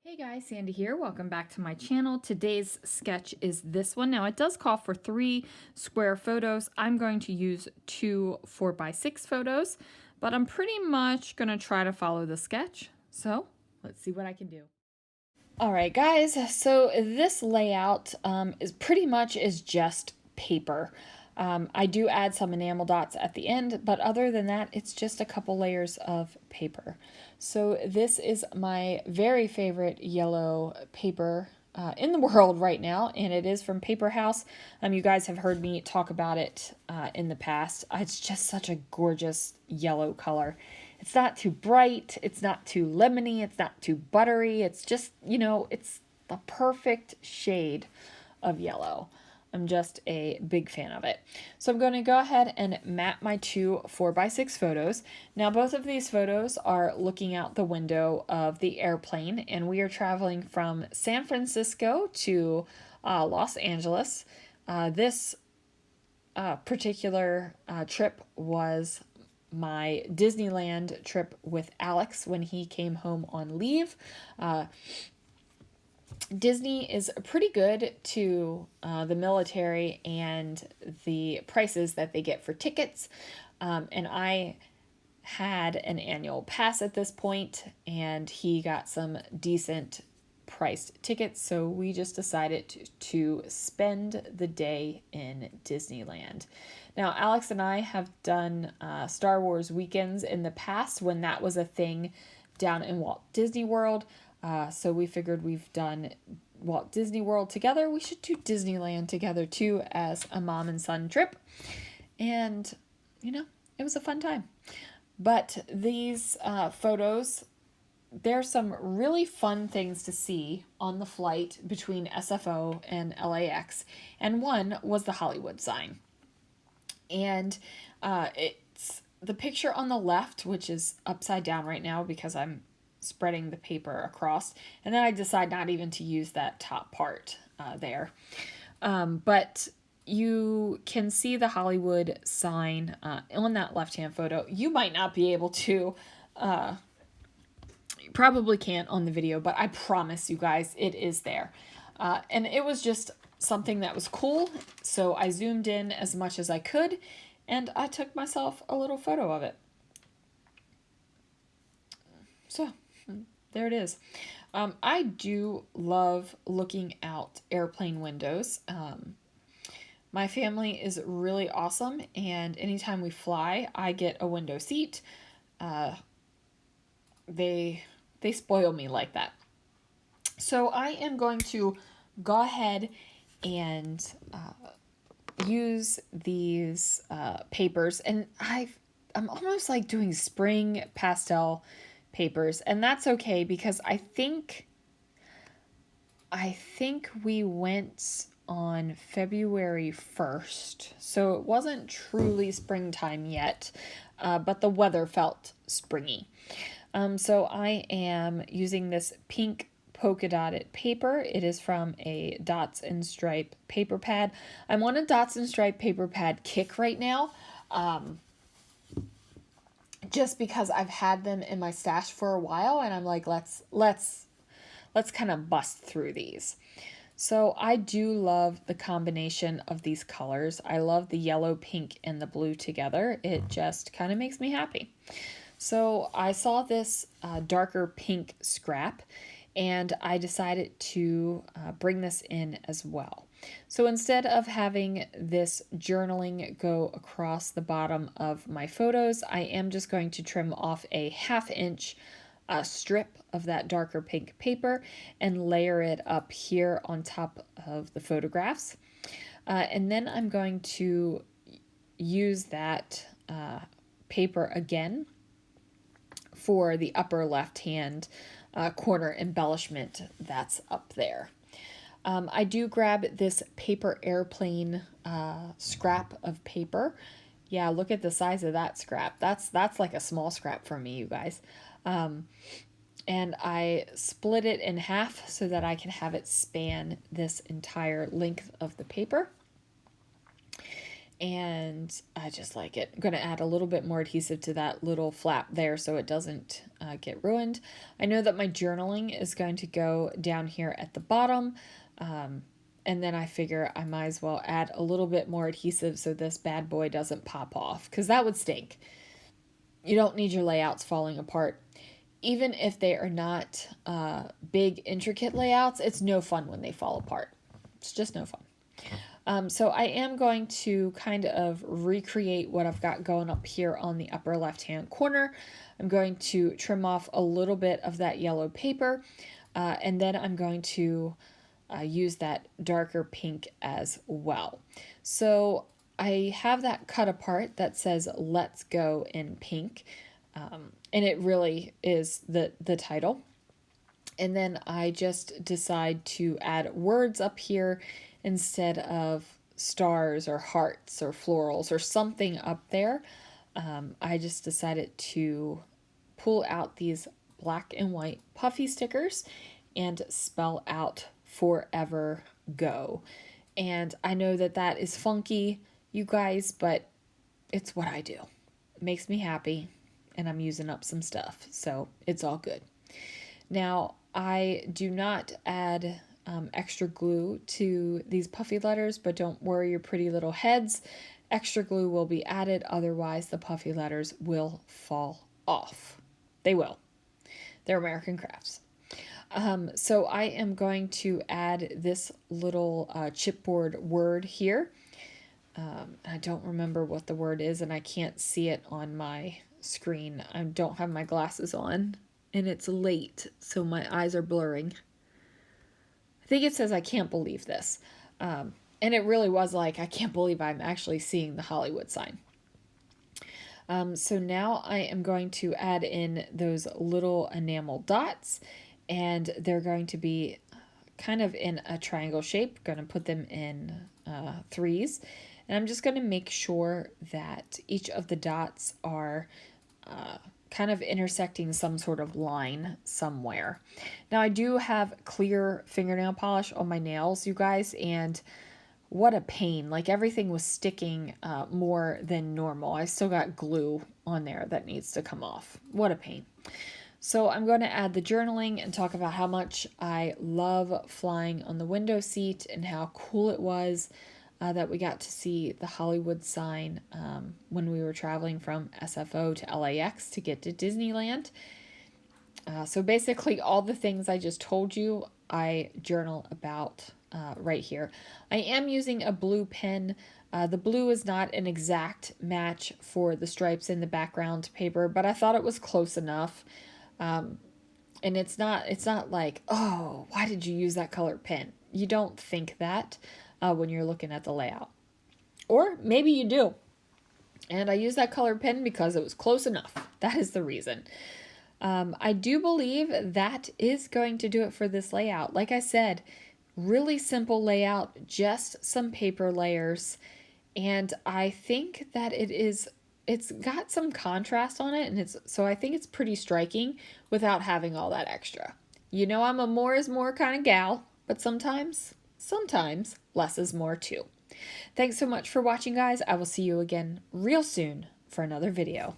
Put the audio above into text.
Hey guys, Sandy here. Welcome back to my channel. Today's sketch is this one. Now it does call for 3 square photos. I'm going to use 2 4x6 photos, but I'm pretty much going to try to follow the sketch. So let's see what I can do. Alright guys, so this layout is pretty much just paper. I do add some enamel dots at the end, but other than that, it's just a couple layers of paper. So this is my very favorite yellow paper in the world right now, and it is from Paper House. You guys have heard me talk about it in the past. It's just such a gorgeous yellow color. It's not too bright, it's not too lemony, it's not too buttery. It's just, it's the perfect shade of yellow. I'm just a big fan of it. So I'm going to go ahead and map my 2 4x6 photos. Now both of these photos are looking out the window of the airplane, and we are traveling from San Francisco to Los Angeles. This particular trip was my Disneyland trip with Alex when he came home on leave. Disney is pretty good to the military and the prices that they get for tickets. And I had an annual pass at this point, and he got some decent priced tickets. So we just decided to spend the day in Disneyland. Now, Alex and I have done Star Wars weekends in the past when that was a thing down in Walt Disney World. So we figured we've done Walt Disney World together. We should do Disneyland together too as a mom and son trip. And, it was a fun time. But these photos, there's some really fun things to see on the flight between SFO and LAX. And one was the Hollywood sign. And it's the picture on the left, which is upside down right now because I'm spreading the paper across, and then I decide not even to use that top part there. But you can see the Hollywood sign on that left-hand photo. You might not be able to, you probably can't on the video, but I promise you guys it is there. And it was just something that was cool, so I zoomed in as much as I could, and I took myself a little photo of it. So there it is. I do love looking out airplane windows. My family is really awesome, and anytime we fly, I get a window seat. They spoil me like that. So I am going to go ahead and use these papers, and I'm almost like doing spring pastel papers, and that's okay because I think we went on February 1st, so it wasn't truly springtime yet, but the weather felt springy. So I am using this pink polka dotted paper. It is from a Dots and Stripe paper pad. I'm on a Dots and Stripe paper pad kick right now. Just because I've had them in my stash for a while, and I'm like, let's kind of bust through these. So I do love the combination of these colors. I love the yellow, pink, and the blue together. It just kind of makes me happy. So I saw this darker pink scrap, and I decided to bring this in as well. So instead of having this journaling go across the bottom of my photos, I am just going to trim off a 1/2 inch strip of that darker pink paper and layer it up here on top of the photographs. And then I'm going to use that paper again for the upper left-hand corner embellishment that's up there. I do grab this paper airplane scrap of paper. Yeah, look at the size of that scrap. That's like a small scrap for me, you guys. And I split it in half so that I can have it span this entire length of the paper. and I just like it. I'm going to add a little bit more adhesive to that little flap there so it doesn't get ruined. I know that my journaling is going to go down here at the bottom, and then I figure I might as well add a little bit more adhesive so this bad boy doesn't pop off, because that would stink. You don't need your layouts falling apart. Even if they are not big, intricate layouts, it's no fun when they fall apart. It's just no fun. So I am going to kind of recreate what I've got going up here on the upper left-hand corner. I'm going to trim off a little bit of that yellow paper, and then I'm going to use that darker pink as well. So I have that cut apart that says "Let's Go" in pink, and it really is the title. And then I just decide to add words up here instead of stars or hearts or florals or something up there. I just decided to pull out these black and white puffy stickers and spell out "Forever Go." And I know that that is funky, you guys, but it's what I do. It makes me happy, and I'm using up some stuff, so it's all good. Now, I do not add extra glue to these puffy letters, but don't worry your pretty little heads. Extra glue will be added, otherwise the puffy letters will fall off. They will. They're American Crafts. So I am going to add this little chipboard word here. I don't remember what the word is, and I can't see it on my screen. I don't have my glasses on, and it's late, so my eyes are blurring. I think it says "I can't believe this." And it really was like, I can't believe I'm actually seeing the Hollywood sign. So now I am going to add in those little enamel dots, and they're going to be kind of in a triangle shape. Going to put them in threes, and I'm just going to make sure that each of the dots are kind of intersecting some sort of line somewhere. Now I do have clear fingernail polish on my nails, you guys, and what a pain. Like, everything was sticking more than normal. I still got glue on there that needs to come off. What a pain. So I'm going to add the journaling and talk about how much I love flying on the window seat and how cool it was that we got to see the Hollywood sign when we were traveling from SFO to LAX to get to Disneyland. So basically all the things I just told you, I journal about right here. I am using a blue pen. The blue is not an exact match for the stripes in the background paper, but I thought it was close enough. And it's not like, oh, why did you use that colored pen? You don't think that when you're looking at the layout. Or maybe you do. And I used that colored pen because it was close enough. That is the reason. I do believe that is going to do it for this layout. Like I said, really simple layout, just some paper layers. And I think that it's got some contrast on it, and so I think it's pretty striking without having all that extra. You know, I'm a more is more kind of gal, but sometimes less is more too. Thanks so much for watching, guys. I will see you again real soon for another video.